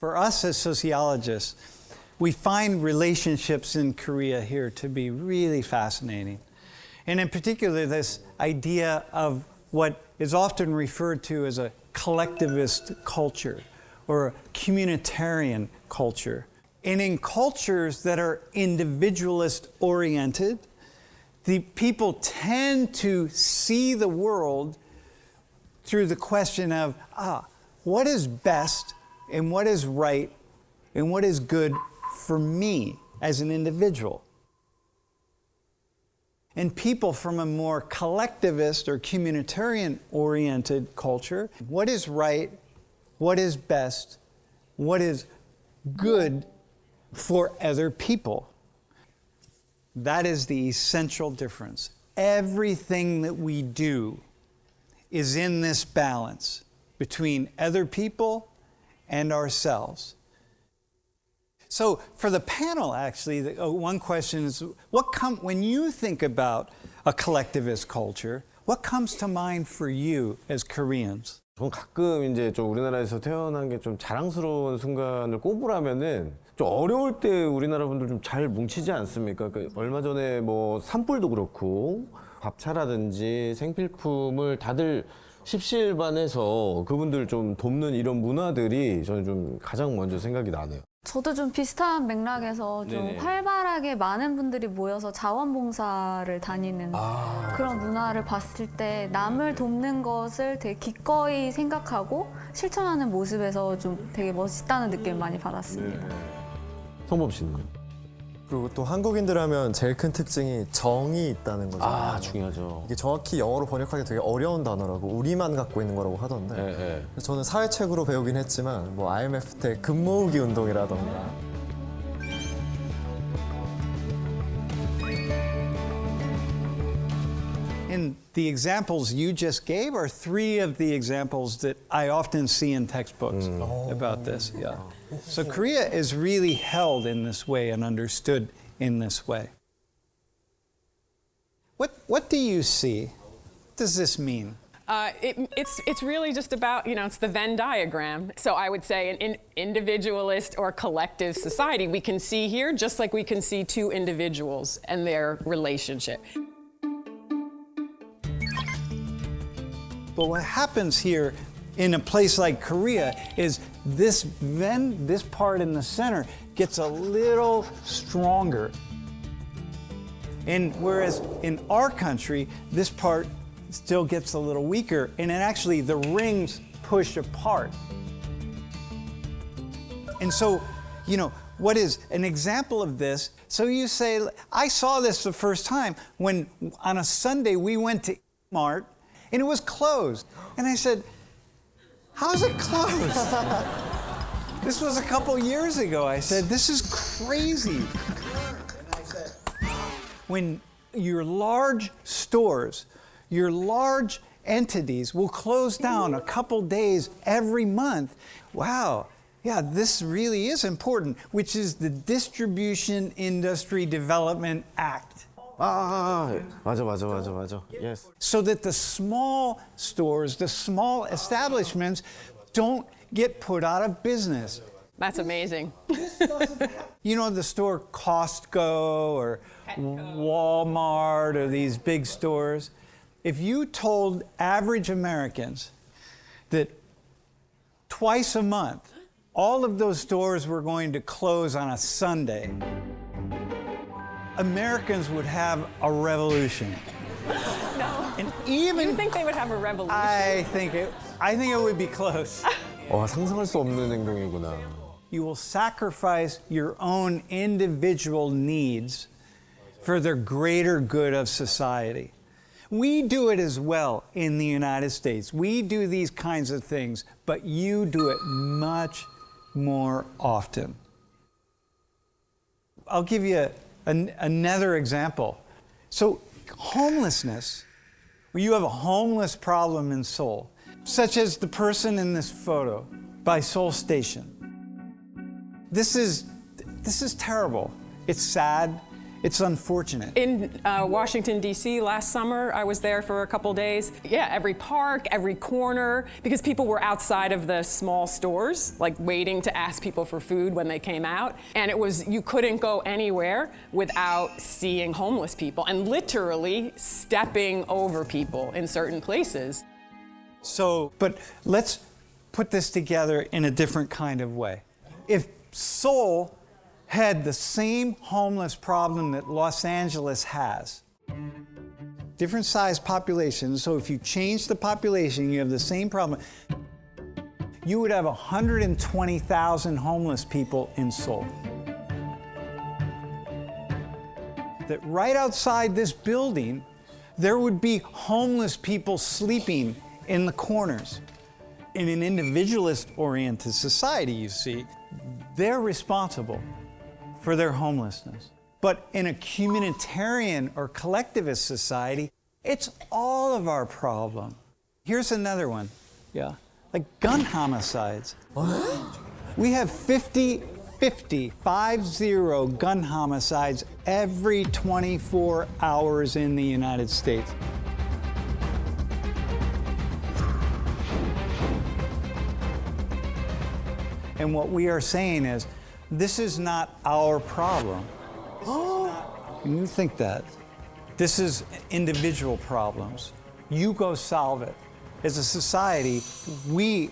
For us as sociologists, we find relationships in Korea here to be really fascinating. And in particular, this idea of what is often referred to as a collectivist culture or a communitarian culture. And in cultures that are individualist oriented, the people tend to see the world through the question of, what is best and what is right and what is good for me as an individual. And people from a more collectivist or communitarian-oriented culture, what is right, what is best, what is good for other people. That is the essential difference. Everything that we do is in this balance between other people and ourselves. So for the panel, actually, one question is, when you think about a collectivist culture, what comes to mind for you as Koreans? 전 가끔 이제 좀 우리나라에서 태어난 게 좀 자랑스러운 순간을 꼽으라면은 좀 어려울 때 우리나라 분들 좀 잘 뭉치지 않습니까? 얼마 전에 뭐 산불도 그렇고 밥차라든지 생필품을 다들 십시일반해서 그분들 좀 돕는 이런 문화들이 저는 좀 가장 먼저 생각이 나네요. 저도 좀 비슷한 맥락에서 좀 네네. 활발하게 많은 분들이 모여서 자원봉사를 다니는 그런 문화를 봤을 때 남을 돕는 것을 되게 기꺼이 생각하고 실천하는 모습에서 좀 되게 멋있다는 느낌을 많이 받았습니다. 성범 씨는요? 그리고 또 한국인들 하면 제일 큰 특징이 정이 있다는 거잖아요. 중요하죠. 이게 정확히 영어로 번역하기 되게 어려운 단어라고 우리만 갖고 있는 거라고 하던데 저는 사회책으로 배우긴 했지만 뭐 IMF 때 금 모으기 운동이라던가 And the examples you just gave are three of the examples that I often see in textbooks about this. Yeah. So Korea is really held in this way and understood in this way. What do you see? What does this mean? It's really just about, it's the Venn diagram. So I would say in individualist or collective society, we can see here just like we can see two individuals and their relationship. But what happens here in a place like Korea is this part in the center gets a little stronger. And whereas in our country, this part still gets a little weaker, and then actually the rings push apart. And so, what is an example of this? So you say, I saw this the first time when on a Sunday we went to Mart, and it was closed. And I said, how's it closed? This was a couple years ago. I said, this is crazy. And I said, when your large stores, your large entities will close down a couple days every month, wow, yeah, this really is important, which is the Distribution Industry Development Act. 맞아. Yes. So that the small stores, the small establishments don't get put out of business. That's amazing. The store Costco or Walmart or these big stores, if you told average Americans that twice a month, all of those stores were going to close on a Sunday, Americans would have a revolution. No. And even You think they would have a revolution? I think it would be close. 상상할 수 없는 행동이구나. You will sacrifice your own individual needs for the greater good of society. We do it as well in the United States. We do these kinds of things, but you do it much more often. I'll give you another example. So homelessness, you have a homeless problem in Seoul, such as the person in this photo by Seoul Station. This is terrible. It's sad. It's unfortunate. In Washington, D.C. last summer, I was there for a couple days. Yeah, every park, every corner, because people were outside of the small stores, like waiting to ask people for food when they came out. And it was, you couldn't go anywhere without seeing homeless people and literally stepping over people in certain places. So, but let's put this together in a different kind of way. If Seoul had the same homeless problem that Los Angeles has, different size population, so if you change the population, you have the same problem, you would have 120,000 homeless people in Seoul. That right outside this building, there would be homeless people sleeping in the corners. In an individualist-oriented society, you see, they're responsible for their homelessness. But in a communitarian or collectivist society, it's all of our problem. Here's another one, yeah, like gun homicides. What? We have 50 gun homicides every 24 hours in the United States. And what we are saying is, this is not our problem. And you think that. This is individual problems. You go solve it. As a society, we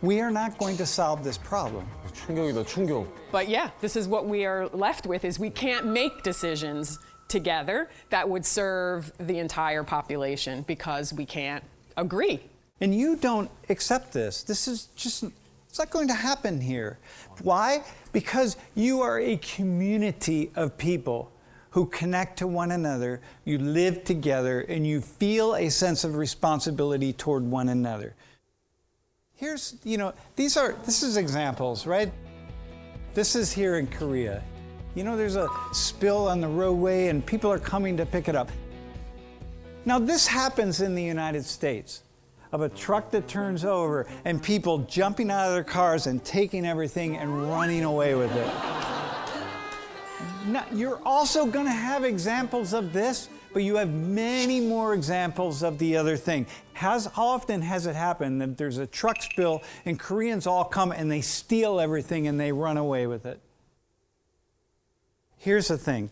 are not going to solve this problem. 충격이다, 충격. But yeah, this is what we are left with, is we can't make decisions together that would serve the entire population because we can't agree. And you don't accept this. This is just, it's not going to happen here. Why? Because you are a community of people who connect to one another, you live together, and you feel a sense of responsibility toward one another. Here's, this is examples, right? This is here in Korea. There's a spill on the roadway and people are coming to pick it up. Now this happens in the United States, of a truck that turns over and people jumping out of their cars and taking everything and running away with it. Now, you're also going to have examples of this, but you have many more examples of the other thing. How often has it happened that there's a truck spill and Koreans all come and they steal everything and they run away with it? Here's the thing.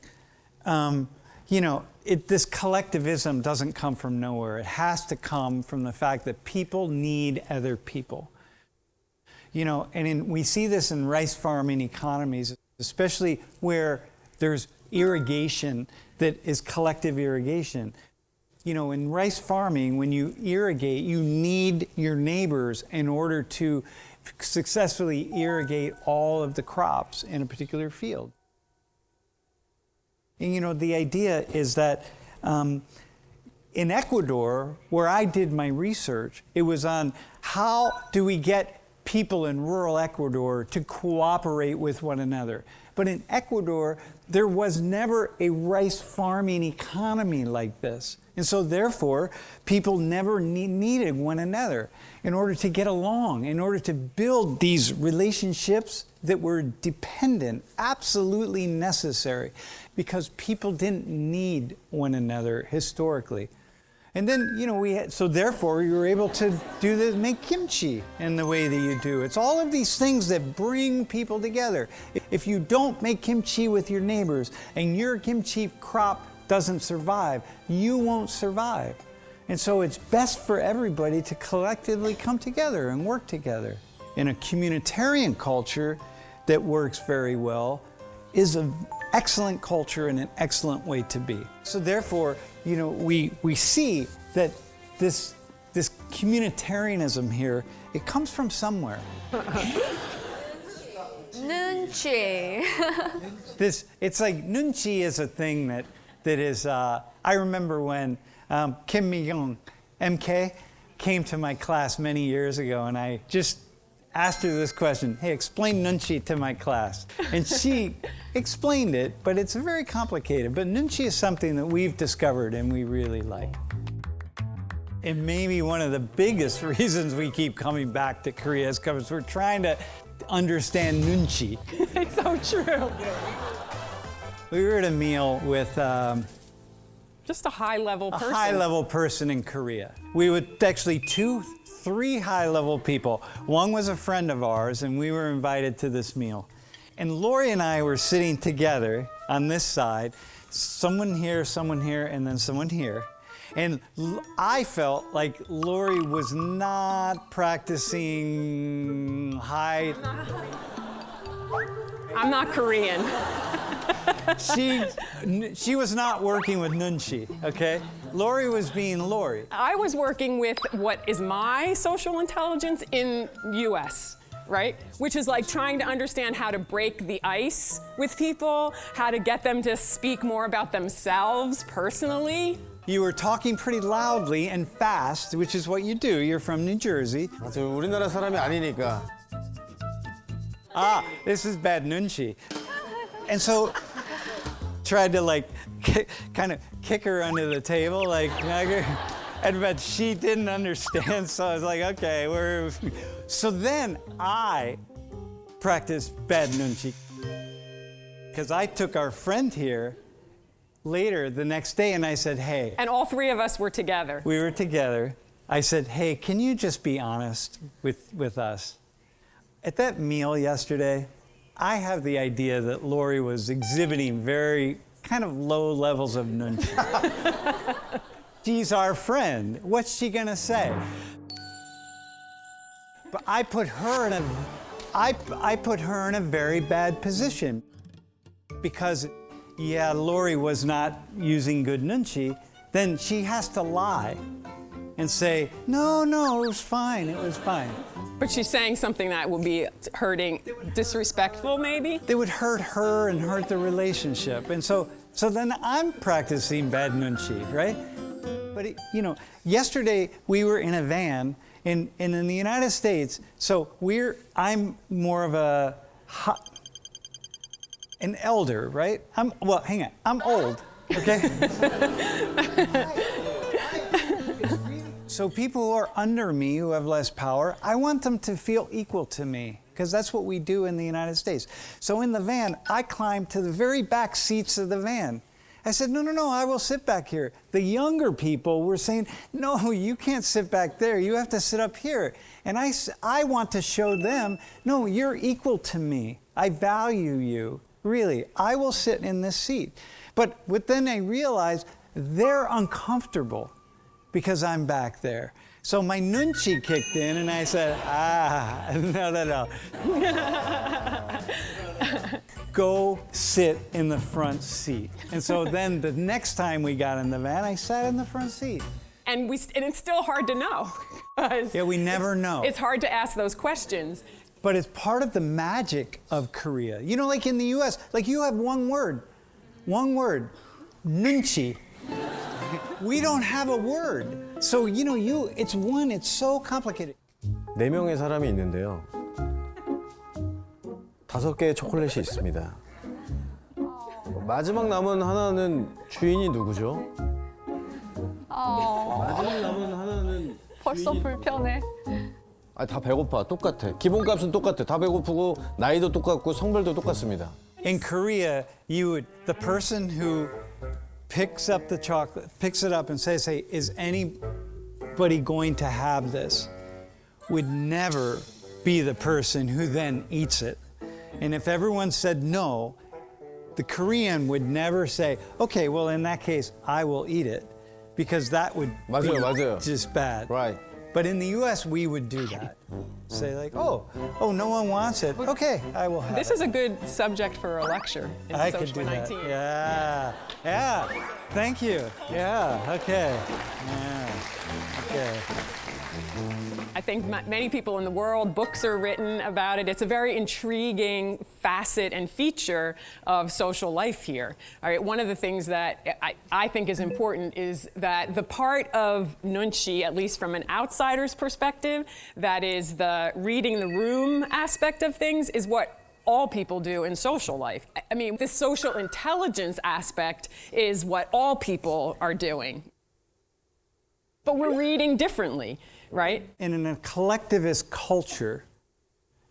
This collectivism doesn't come from nowhere. It has to come from the fact that people need other people. We see this in rice farming economies, especially where there's irrigation that is collective irrigation. In rice farming, when you irrigate, you need your neighbors in order to successfully irrigate all of the crops in a particular field. And the idea is that in Ecuador, where I did my research, it was on how do we get people in rural Ecuador to cooperate with one another. But in Ecuador, there was never a rice farming economy like this. And so therefore, people never needed one another in order to get along, in order to build these relationships that were dependent, absolutely necessary, because people didn't need one another historically. And then, so therefore you were able to make kimchi in the way that you do. It's all of these things that bring people together. If you don't make kimchi with your neighbors and your kimchi crop doesn't survive, you won't survive. And so it's best for everybody to collectively come together and work together. In a communitarian culture that works very well is an excellent culture and an excellent way to be. So therefore, we see that this communitarianism here, it comes from somewhere. nunchi. It's like nunchi is a thing that is, I remember when Kim Mi-young, MK, came to my class many years ago, and I just asked her this question, hey, explain nunchi to my class. And she explained it, but it's very complicated. But nunchi is something that we've discovered and we really like. It may be one of the biggest reasons we keep coming back to Korea is because we're trying to understand nunchi. It's so true. We were at a meal with Just a high-level person. a high-level person in Korea. We were actually three high-level people. One was a friend of ours, and we were invited to this meal. And Lori and I were sitting together on this side, someone here, and then someone here. And I felt like Lori was not practicing high. I'm not Korean. She was not working with nunchi, okay? Lori was being Lori. I was working with what is my social intelligence in US, right? Which is like trying to understand how to break the ice with people, how to get them to speak more about themselves personally. You were talking pretty loudly and fast, which is what you do. You're from New Jersey. 맞아요. 우리나라 사람이 아니니까. This is bad nunchi. And so tried to like kind of kick her under the table, like, but she didn't understand. So I was like, okay, so then I practiced bad nunchi because I took our friend here later the next day and I said, hey. And all three of us were together. We were together. I said, hey, can you just be honest with us? At that meal yesterday, I have the idea that Lori was exhibiting very kind of low levels of nunchi. She's our friend. What's she gonna say? But I put her in a very bad position because, yeah, Lori was not using good nunchi. Then she has to lie and say, no, it was fine. But she's saying something that will be hurting, disrespectful maybe? They would hurt her and hurt the relationship. And so then I'm practicing bad nunchi, right? But yesterday we were in a van in the United States. So I'm more of an elder, right? I'm old, okay? So people who are under me, who have less power, I want them to feel equal to me, because that's what we do in the United States. So in the van, I climbed to the very back seats of the van. I said, no, I will sit back here. The younger people were saying, no, you can't sit back there. You have to sit up here. And I want to show them, no, you're equal to me. I value you. Really, I will sit in this seat. But then I realized they're uncomfortable because I'm back there. So my nunchi kicked in and I said, no. Go sit in the front seat. And so then the next time we got in the van, I sat in the front seat. And it's still hard to know. Yeah, we never know. It's hard to ask those questions. But it's part of the magic of Korea. Like in the US, like you have one word, nunchi. We don't have a word. So, it's so complicated. 4명의 사람이 있는데요. 5개의 초콜릿이 있습니다. 마지막 남은 하나는 주인이 누구죠? 마지막 남은 하나는 벌써 불편해. 다 배고파. 똑같아. 기본값은 똑같아. 다 배고프고 나이도 똑같고 성별도 똑같습니다. In Korea, the person who picks up the chocolate, picks it up and says, hey, is anybody going to have this? Would never be the person who then eats it. And if everyone said no, the Korean would never say, okay, well, in that case, I will eat it. Because that would be just bad. Right. But in the US, we would do that. Say like, oh, no one wants it. Okay, I will have it. This is a good subject for a lecture in I Social could do that. 19. Yeah. Thank you. Yeah. Okay. I think many people in the world, books are written about it. It's a very intriguing facet and feature of social life here. All right, one of the things that I think is important is that the part of nunchi, at least from an outsider's perspective, that is the reading the room aspect of things, is what all people do in social life. I mean, this social intelligence aspect is what all people are doing. But we're reading differently, right? And in a collectivist culture,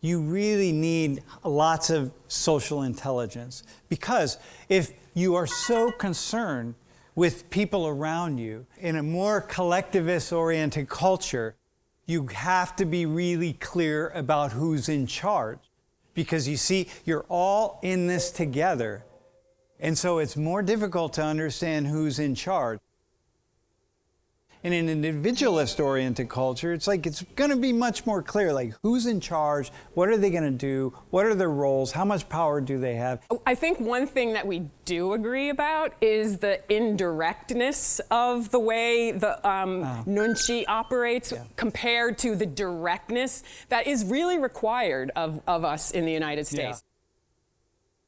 you really need lots of social intelligence. Because if you are so concerned with people around you in a more collectivist-oriented culture, you have to be really clear about who's in charge. Because you see, you're all in this together. And so it's more difficult to understand who's in charge. In an individualist-oriented culture, it's like it's going to be much more clear, like who's in charge, what are they going to do, what are their roles, how much power do they have? I think one thing that we do agree about is the indirectness of the way the nunchi operates compared to the directness that is really required of us in the United States.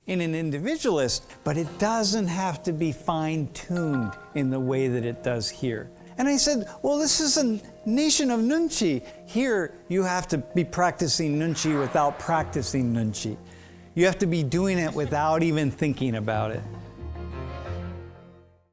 In an individualist, but it doesn't have to be fine-tuned in the way that it does here. And I said, well, this is a nation of nunchi. Here, you have to be practicing nunchi without practicing nunchi. You have to be doing it without even thinking about it.